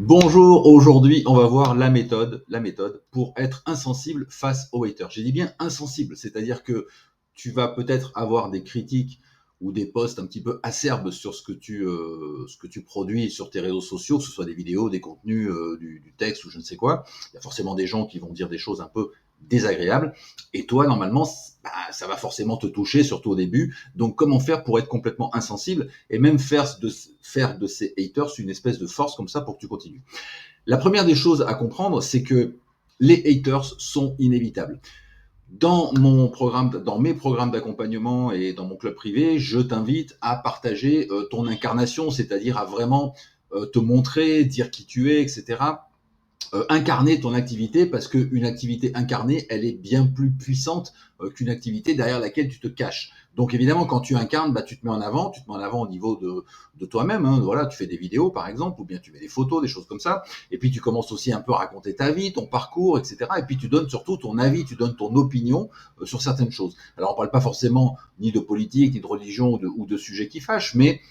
Bonjour, aujourd'hui on va voir la méthode pour être insensible face aux haters. J'ai dit bien insensible, c'est-à-dire que tu vas peut-être avoir des critiques ou des posts un petit peu acerbes sur ce que tu produis sur tes réseaux sociaux, que ce soit des vidéos, des contenus, du texte ou je ne sais quoi. Il y a forcément des gens qui vont dire des choses un peu désagréables et toi normalement ça va forcément te toucher, surtout au début. Donc comment faire pour être complètement insensible et même faire de ces haters une espèce de force comme ça pour que tu continues. La première des choses à comprendre, c'est que les haters sont inévitables. Dans mes programmes d'accompagnement et dans mon club privé, je t'invite à partager ton incarnation, c'est-à-dire à vraiment te montrer, dire qui tu es, etc. Incarner ton activité, parce qu'une activité incarnée, elle est bien plus puissante qu'une activité derrière laquelle tu te caches. Donc évidemment, quand tu incarnes, tu te mets en avant, au niveau de toi-même. Hein. Voilà, tu fais des vidéos par exemple, ou bien tu mets des photos, des choses comme ça. Et puis tu commences aussi un peu à raconter ta vie, ton parcours, etc. Et puis tu donnes surtout ton avis, tu donnes ton opinion sur certaines choses. Alors on parle pas forcément ni de politique, ni de religion ou de sujets qui fâchent, mais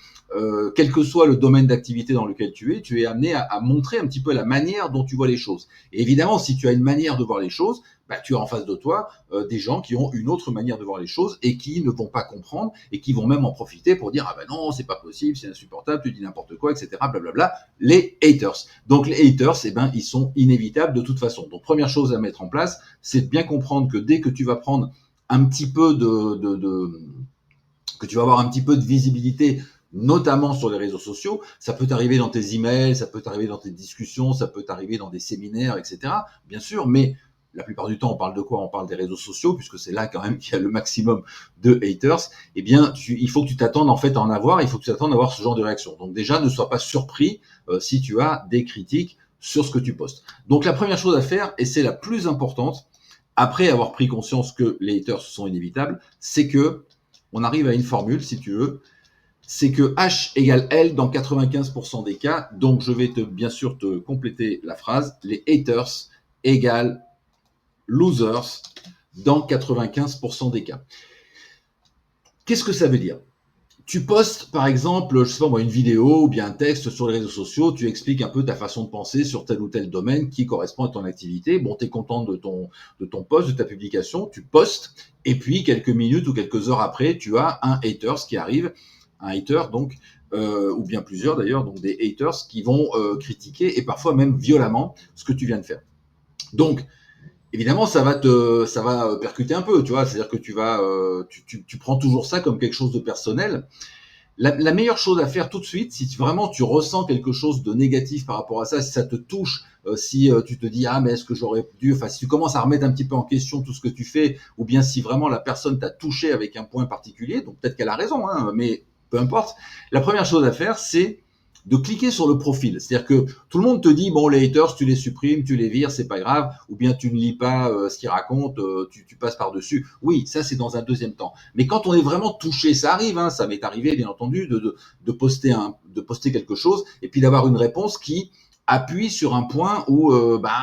quel que soit le domaine d'activité dans lequel tu es amené à montrer un petit peu la manière dont tu vois les choses. Et évidemment, si tu as une manière de voir les choses, tu as en face de toi des gens qui ont une autre manière de voir les choses et qui ne vont pas comprendre et qui vont même en profiter pour dire non, c'est pas possible, c'est insupportable, tu dis n'importe quoi, etc. Blablabla. Les haters. Donc les haters, ils sont inévitables de toute façon. Donc première chose à mettre en place, c'est de bien comprendre que dès que tu vas prendre un petit peu que tu vas avoir un petit peu de visibilité, notamment sur les réseaux sociaux. Ça peut t'arriver dans tes emails, ça peut t'arriver dans tes discussions, ça peut t'arriver dans des séminaires, etc. Bien sûr, mais la plupart du temps, on parle de quoi? On parle des réseaux sociaux, puisque c'est là quand même qu'il y a le maximum de haters. Eh bien, il faut que tu t'attendes en fait à en avoir, il faut que tu t'attendes à avoir ce genre de réaction. Donc déjà, ne sois pas surpris si tu as des critiques sur ce que tu postes. Donc la première chose à faire, et c'est la plus importante, après avoir pris conscience que les haters sont inévitables, c'est que on arrive à une formule, si tu veux, c'est que H égale L dans 95% des cas. Donc, je vais bien sûr te compléter la phrase. Les haters égale losers dans 95% des cas. Qu'est-ce que ça veut dire? Tu postes, par exemple, je sais pas moi, une vidéo ou bien un texte sur les réseaux sociaux, tu expliques un peu ta façon de penser sur tel ou tel domaine qui correspond à ton activité. Bon, tu es content de ton post, de ta publication, tu postes, et puis quelques minutes ou quelques heures après, tu as un haters qui arrive, un hater donc, ou bien plusieurs d'ailleurs, donc des haters qui vont critiquer et parfois même violemment ce que tu viens de faire. Donc, évidemment, ça va percuter un peu, tu vois, c'est-à-dire que tu prends toujours ça comme quelque chose de personnel. La meilleure chose à faire tout de suite, si vraiment tu ressens quelque chose de négatif par rapport à ça, si ça te touche, si tu te dis mais est-ce que j'aurais dû, enfin si tu commences à remettre un petit peu en question tout ce que tu fais, ou bien si vraiment la personne t'a touché avec un point particulier, donc peut-être qu'elle a raison, hein, mais peu importe. La première chose à faire, c'est de cliquer sur le profil. C'est-à-dire que tout le monde te dit les haters, tu les supprimes, tu les vires, c'est pas grave, ou bien tu ne lis pas ce qu'ils racontent, tu passes par-dessus. Oui, ça c'est dans un deuxième temps. Mais quand on est vraiment touché, ça arrive, hein, ça m'est arrivé bien entendu de poster quelque chose et puis d'avoir une réponse qui appuie sur un point où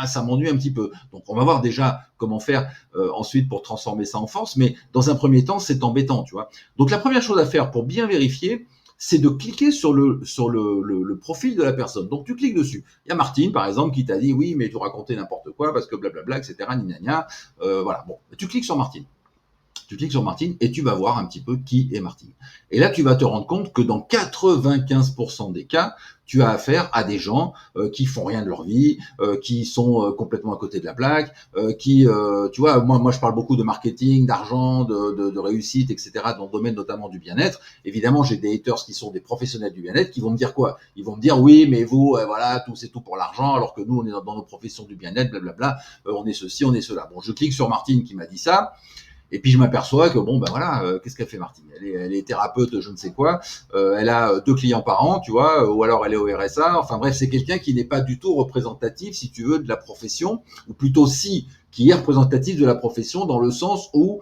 ça m'ennuie un petit peu. Donc on va voir déjà comment faire ensuite pour transformer ça en force, mais dans un premier temps, c'est embêtant, tu vois. Donc la première chose à faire pour bien vérifier, c'est de cliquer sur le profil de la personne. Donc tu cliques dessus. Il y a Martine, par exemple, qui t'a dit oui, mais tu racontais n'importe quoi parce que blablabla, etc. Gna, voilà. Bon, tu cliques sur Martine. Tu cliques sur Martine et tu vas voir un petit peu qui est Martine. Et là, tu vas te rendre compte que dans 95% des cas, tu as affaire à des gens qui font rien de leur vie, qui sont complètement à côté de la plaque, tu vois, moi je parle beaucoup de marketing, d'argent, de réussite, etc. dans le domaine notamment du bien-être. Évidemment, j'ai des haters qui sont des professionnels du bien-être qui vont me dire quoi? Ils vont me dire oui, mais vous, voilà, tout c'est tout pour l'argent, alors que nous, on est dans nos professions du bien-être, blablabla, on est ceci, on est cela. Bon, je clique sur Martine qui m'a dit ça. Et puis je m'aperçois que qu'est-ce qu'elle fait Martine? Elle est thérapeute, je ne sais quoi. Elle a 2 clients par an, tu vois, ou alors elle est au RSA. Enfin bref, c'est quelqu'un qui n'est pas du tout représentatif, si tu veux, de la profession, ou plutôt qui est représentatif de la profession dans le sens où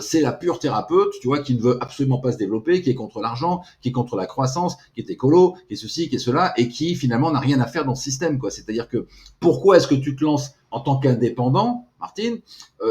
c'est la pure thérapeute, tu vois, qui ne veut absolument pas se développer, qui est contre l'argent, qui est contre la croissance, qui est écolo, qui est ceci, qui est cela, et qui finalement n'a rien à faire dans ce système, quoi. C'est-à-dire que pourquoi est-ce que tu te lances en tant qu'indépendant? Martine,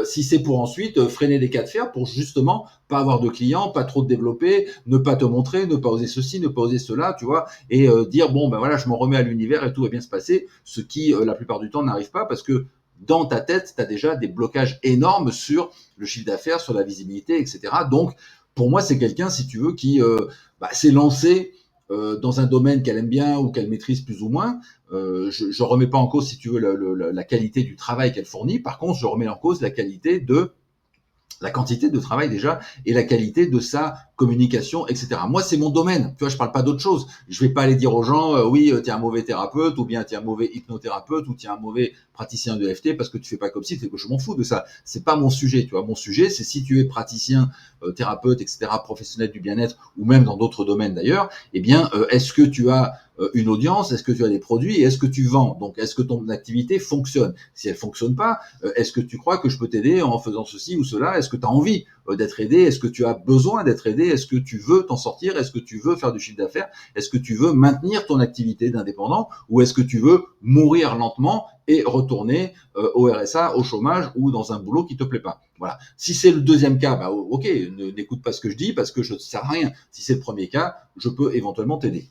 si c'est pour ensuite freiner des cas de fer pour justement pas avoir de clients, pas trop te développer, ne pas te montrer, ne pas oser ceci, ne pas oser cela, tu vois, et dire bon ben voilà, je m'en remets à l'univers et tout va bien se passer, ce qui la plupart du temps n'arrive pas parce que dans ta tête, tu as déjà des blocages énormes sur le chiffre d'affaires, sur la visibilité, etc. Donc, pour moi, c'est quelqu'un, si tu veux, qui s'est lancé dans un domaine qu'elle aime bien ou qu'elle maîtrise plus ou moins. Je ne remets pas en cause, si tu veux, la qualité du travail qu'elle fournit. Par contre, je remets en cause la quantité de travail déjà et la qualité de sa communication, etc. Moi, c'est mon domaine. Tu vois, je parle pas d'autre chose. Je vais pas aller dire aux gens, oui, t'es un mauvais thérapeute, ou bien t'es un mauvais hypnothérapeute, ou t'es un mauvais praticien de FT parce que tu fais pas comme si. Je m'en fous de ça. C'est pas mon sujet. Tu vois, mon sujet, c'est si tu es praticien, thérapeute, etc., professionnel du bien-être, ou même dans d'autres domaines d'ailleurs. Eh bien, est-ce que tu as une audience, est-ce que tu as des produits et est-ce que tu vends? Donc, est-ce que ton activité fonctionne? Si elle fonctionne pas, est-ce que tu crois que je peux t'aider en faisant ceci ou cela? Est-ce que tu as envie d'être aidé? Est-ce que tu as besoin d'être aidé? Est-ce que tu veux t'en sortir? Est-ce que tu veux faire du chiffre d'affaires? Est-ce que tu veux maintenir ton activité d'indépendant? Ou est-ce que tu veux mourir lentement et retourner au RSA, au chômage ou dans un boulot qui te plaît pas? Voilà. Si c'est le deuxième cas, bah ok, n'écoute pas ce que je dis parce que je ne sers à rien. Si c'est le premier cas, je peux éventuellement t'aider.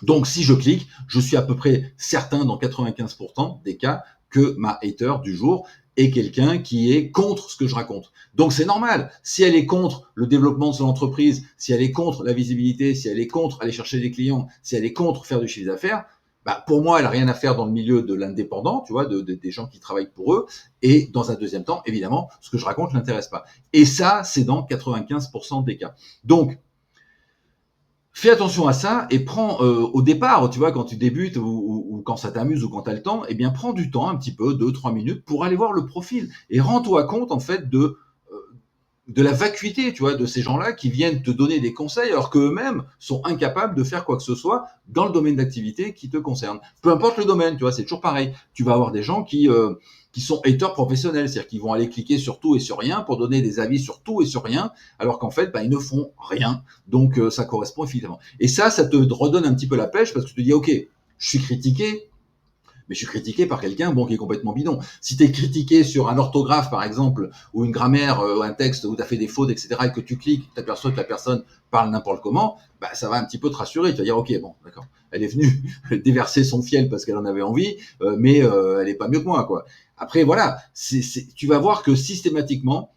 Donc, si je clique, je suis à peu près certain dans 95% des cas que ma hater du jour est quelqu'un qui est contre ce que je raconte. Donc, c'est normal. Si elle est contre le développement de son entreprise, si elle est contre la visibilité, si elle est contre aller chercher des clients, si elle est contre faire du chiffre d'affaires, bah, pour moi, elle n'a rien à faire dans le milieu de l'indépendant, tu vois, des gens qui travaillent pour eux. Et dans un deuxième temps, évidemment, ce que je raconte ne l'intéresse pas. Et ça, c'est dans 95% des cas. Donc, fais attention à ça et prends au départ, tu vois, quand tu débutes ou quand ça t'amuse ou quand tu as le temps, eh bien prends du temps, un petit peu, 2-3 minutes, pour aller voir le profil et rends-toi compte en fait de la vacuité, tu vois, de ces gens-là qui viennent te donner des conseils alors qu'eux-mêmes sont incapables de faire quoi que ce soit dans le domaine d'activité qui te concerne. Peu importe le domaine, tu vois, c'est toujours pareil. Tu vas avoir des gens qui sont haters professionnels, c'est-à-dire qu'ils vont aller cliquer sur tout et sur rien pour donner des avis sur tout et sur rien, alors qu'en fait, ils ne font rien. Donc, ça correspond évidemment. Et ça te redonne un petit peu la pêche parce que tu te dis, ok, je suis critiqué, mais je suis critiqué par quelqu'un qui est complètement bidon. Si tu es critiqué sur un orthographe, par exemple, ou une grammaire, un texte où tu as fait des fautes, etc., et que tu cliques, tu aperçois que la personne parle n'importe comment, ça va un petit peu te rassurer. Tu vas dire, ok, bon, d'accord, elle est venue déverser son fiel parce qu'elle en avait envie, mais elle est pas mieux que moi, quoi. Après, voilà, tu vas voir que systématiquement,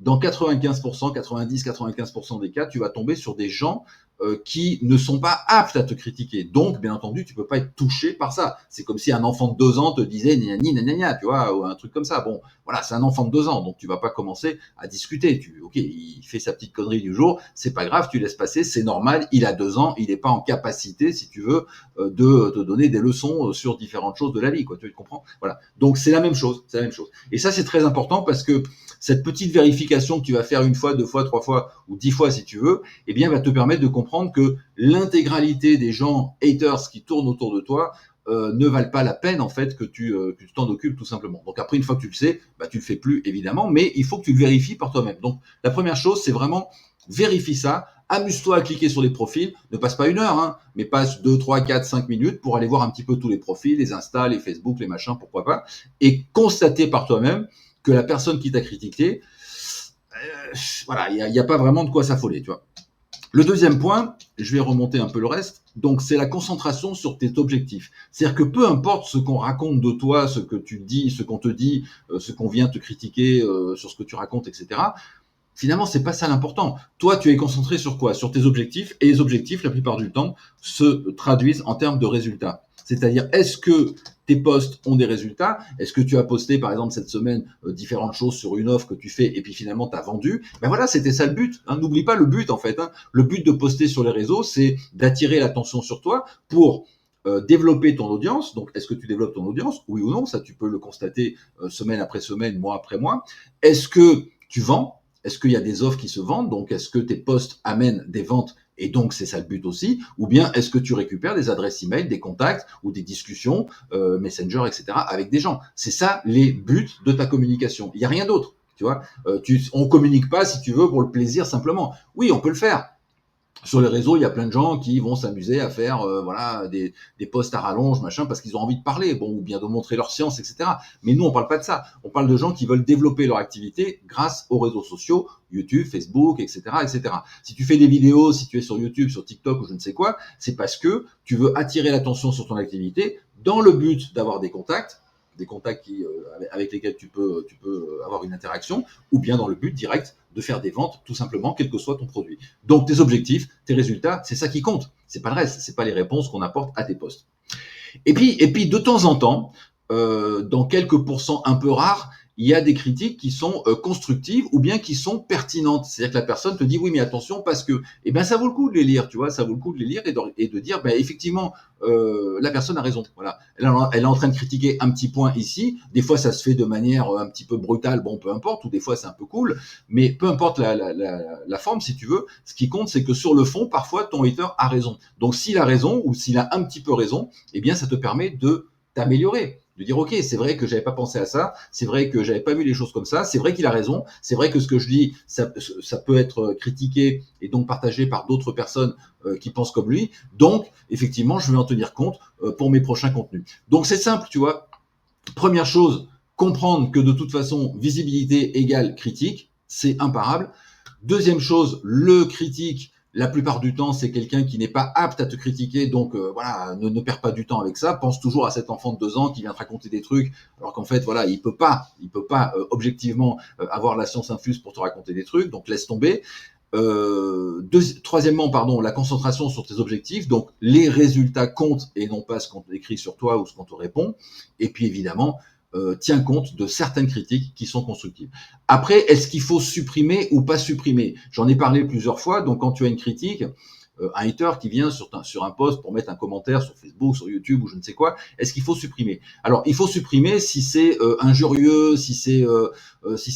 dans 95%, 90, 95% des cas, tu vas tomber sur des gens qui ne sont pas aptes à te critiquer. Donc, bien entendu, tu peux pas être touché par ça. C'est comme si un enfant de 2 ans te disait ni gna, tu vois, ou un truc comme ça. Bon, voilà, c'est un enfant de 2 ans, donc tu vas pas commencer à discuter. Ok, il fait sa petite connerie du jour, c'est pas grave, tu laisses passer, c'est normal. Il a 2 ans, il n'est pas en capacité, si tu veux, de te donner des leçons sur différentes choses de la vie, quoi. Tu comprends? Voilà. Donc c'est la même chose, c'est la même chose. Et ça, c'est très important parce que cette petite vérification que tu vas faire 1 fois, 2 fois, 3 fois ou 10 fois si tu veux, eh bien, va te permettre de comprendre que l'intégralité des gens haters qui tournent autour de toi ne valent pas la peine en fait que tu t'en occupes tout simplement. Donc après, une fois que tu le sais, tu le fais plus évidemment, mais il faut que tu le vérifies par toi-même. Donc la première chose, c'est vraiment vérifie ça. Amuse-toi à cliquer sur les profils, ne passe pas 1 heure, hein, mais passe 2, 3, 4, 5 minutes pour aller voir un petit peu tous les profils, les Insta, les Facebook, les machins, pourquoi pas, et constater par toi-même que la personne qui t'a critiqué, voilà, il n'y a pas vraiment de quoi s'affoler, tu vois. Le deuxième point, je vais remonter un peu le reste, donc c'est la concentration sur tes objectifs. C'est-à-dire que peu importe ce qu'on raconte de toi, ce que tu dis, ce qu'on te dit, ce qu'on vient te critiquer sur ce que tu racontes, etc., finalement, c'est pas ça l'important. Toi, tu es concentré sur quoi? Sur tes objectifs, et les objectifs, la plupart du temps, se traduisent en termes de résultats. C'est-à-dire, est-ce que tes posts ont des résultats? Est-ce que tu as posté, par exemple, cette semaine, différentes choses sur une offre que tu fais et puis finalement, tu as vendu? Voilà, c'était ça le but. Hein. N'oublie pas le but, en fait. Hein. Le but de poster sur les réseaux, c'est d'attirer l'attention sur toi pour développer ton audience. Donc, est-ce que tu développes ton audience? Oui ou non? Ça, tu peux le constater semaine après semaine, mois après mois. Est-ce que tu vends? Est-ce qu'il y a des offres qui se vendent? Donc, est-ce que tes posts amènent des ventes? Et donc, c'est ça le but aussi. Ou bien, est-ce que tu récupères des adresses email, des contacts ou des discussions, Messenger, etc. avec des gens? C'est ça les buts de ta communication. Il n'y a rien d'autre. Tu vois, on communique pas, si tu veux, pour le plaisir simplement. Oui, on peut le faire. Sur les réseaux, il y a plein de gens qui vont s'amuser à faire voilà des posts à rallonge, machin, parce qu'ils ont envie de parler, bon, ou bien de montrer leur science, etc. Mais nous, on parle pas de ça. On parle de gens qui veulent développer leur activité grâce aux réseaux sociaux, YouTube, Facebook, etc., etc. Si tu fais des vidéos, si tu es sur YouTube, sur TikTok ou je ne sais quoi, c'est parce que tu veux attirer l'attention sur ton activité dans le but d'avoir des contacts qui, avec lesquels tu peux avoir une interaction, ou bien dans le but direct de faire des ventes, tout simplement, quel que soit ton produit. Donc tes objectifs, tes résultats, c'est ça qui compte. C'est pas le reste, c'est pas les réponses qu'on apporte à tes posts. Et puis de temps en temps, dans quelques pourcents un peu rares, il y a des critiques qui sont constructives ou bien qui sont pertinentes. C'est-à-dire que la personne te dit oui, mais attention parce que, eh ben ça vaut le coup de les lire, tu vois, ça vaut le coup de les lire et de dire, ben effectivement, la personne a raison. Voilà, elle est en train de critiquer un petit point ici. Des fois, ça se fait de manière un petit peu brutale, bon, peu importe, ou des fois c'est un peu cool, mais peu importe la forme, si tu veux. Ce qui compte, c'est que sur le fond, parfois ton hater a raison. Donc s'il a raison ou s'il a un petit peu raison, eh bien ça te permet de t'améliorer, de dire ok, c'est vrai que j'avais pas pensé à ça, c'est vrai que j'avais pas vu les choses comme ça, c'est vrai qu'il a raison, c'est vrai que ce que je dis, ça peut être critiqué et donc partagé par d'autres personnes qui pensent comme lui, donc effectivement je vais en tenir compte pour mes prochains contenus. Donc c'est simple, tu vois. Première chose, comprendre que de toute façon visibilité égale critique, c'est imparable. Deuxième chose, le critique, la plupart du temps, c'est quelqu'un qui n'est pas apte à te critiquer, donc voilà, ne perds pas du temps avec ça. Pense toujours à cet enfant de 2 ans qui vient te raconter des trucs, alors qu'en fait, voilà, il peut pas objectivement avoir la science infuse pour te raconter des trucs, donc laisse tomber. Troisièmement, pardon, la concentration sur tes objectifs, donc les résultats comptent et non pas ce qu'on écrit sur toi ou ce qu'on te répond. Et puis évidemment, tiens compte de certaines critiques qui sont constructives. Après, est-ce qu'il faut supprimer ou pas supprimer? J'en ai parlé plusieurs fois. Donc, quand tu as une critique, un hater qui vient sur un post pour mettre un commentaire sur Facebook, sur YouTube ou je ne sais quoi, est-ce qu'il faut supprimer? Alors, il faut supprimer si c'est injurieux, si c'est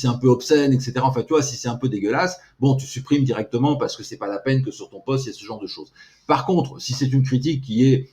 un peu obscène, etc. Enfin, tu vois, si c'est un peu dégueulasse, bon, tu supprimes directement parce que c'est pas la peine que sur ton post il y ait ce genre de choses. Par contre, si c'est une critique qui est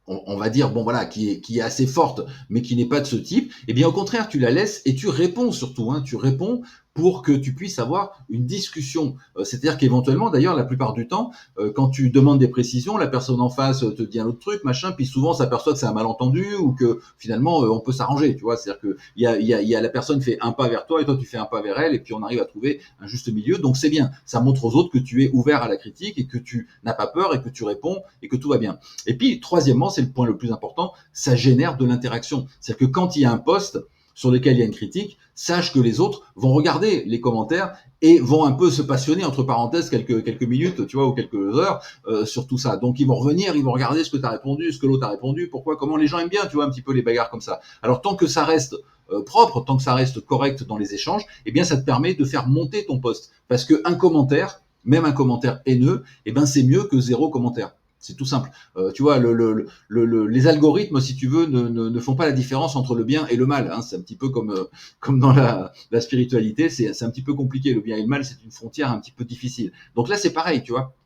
on va dire, bon voilà, qui est assez forte, mais qui n'est pas de ce type, eh bien au contraire, tu la laisses et tu réponds surtout, hein, tu réponds pour que tu puisses avoir une discussion. C'est-à-dire qu'éventuellement, d'ailleurs, la plupart du temps, quand tu demandes des précisions, la personne en face te dit un autre truc, machin, puis souvent s'aperçoit que c'est un malentendu ou que finalement on peut s'arranger, tu vois. C'est-à-dire que il y a la personne fait un pas vers toi et toi tu fais un pas vers elle et puis on arrive à trouver un juste milieu. Donc c'est bien. Ça montre aux autres que tu es ouvert à la critique et que tu n'as pas peur et que tu réponds et que tout va bien. Et puis troisièmement, c'est le point le plus important, ça génère de l'interaction. C'est-à-dire que quand il y a un post sur lequel il y a une critique, sache que les autres vont regarder les commentaires et vont un peu se passionner, entre parenthèses, quelques minutes, tu vois, ou quelques heures sur tout ça. Donc ils vont revenir, ils vont regarder ce que tu as répondu, ce que l'autre a répondu, pourquoi, comment. Les gens aiment bien, tu vois, un petit peu les bagarres comme ça. Alors tant que ça reste propre, tant que ça reste correct dans les échanges, eh bien ça te permet de faire monter ton post. Parce qu'un commentaire, même un commentaire haineux, eh ben c'est mieux que 0 commentaire. C'est tout simple. Tu vois, les algorithmes, si tu veux, ne font pas la différence entre le bien et le mal. Hein. C'est un petit peu comme dans la spiritualité, c'est un petit peu compliqué. Le bien et le mal, c'est une frontière un petit peu difficile. Donc là, c'est pareil, tu vois.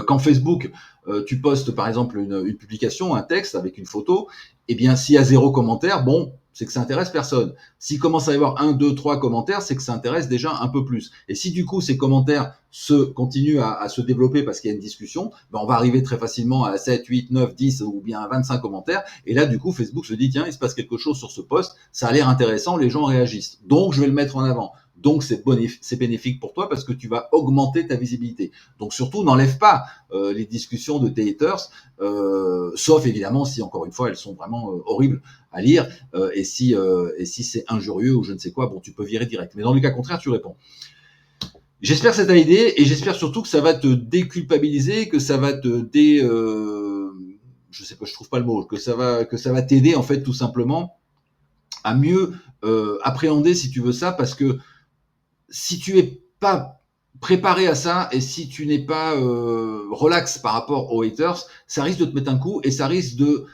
Quand Facebook, tu postes par exemple une publication, un texte avec une photo, eh bien s'il y a 0 commentaire, bon, c'est que ça intéresse personne. S'il commence à y avoir 1, 2, 3 commentaires, c'est que ça intéresse déjà un peu plus. Et si du coup ces commentaires continuent à se développer parce qu'il y a une discussion, ben on va arriver très facilement à 7, 8, 9, 10 ou bien à 25 commentaires. Et là du coup Facebook se dit tiens, il se passe quelque chose sur ce post, ça a l'air intéressant, les gens réagissent. Donc je vais le mettre en avant. Donc c'est bénéfique pour toi parce que tu vas augmenter ta visibilité. Donc surtout n'enlève pas les discussions de tes haters, sauf évidemment si encore une fois elles sont vraiment horribles à lire et si c'est injurieux ou je ne sais quoi, bon tu peux virer direct. Mais dans le cas contraire tu réponds. J'espère que ça t'a aidé et j'espère surtout que ça va te déculpabiliser, que ça va te je sais pas, je trouve pas le mot, que ça va t'aider en fait tout simplement à mieux appréhender si tu veux ça, parce que si tu es pas préparé à ça et si tu n'es pas relax par rapport aux haters, ça risque de te mettre un coup et ça risque de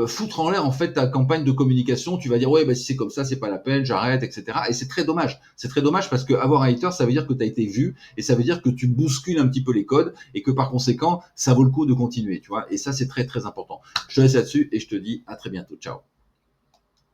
foutre en l'air en fait ta campagne de communication. Tu vas dire ouais, bah, si c'est comme ça, c'est pas la peine, j'arrête, etc. Et c'est très dommage. C'est très dommage parce que avoir un hater, ça veut dire que tu as été vu et ça veut dire que tu bouscules un petit peu les codes et que par conséquent, ça vaut le coup de continuer, tu vois. Et ça, c'est très très important. Je te laisse là-dessus et je te dis à très bientôt. Ciao.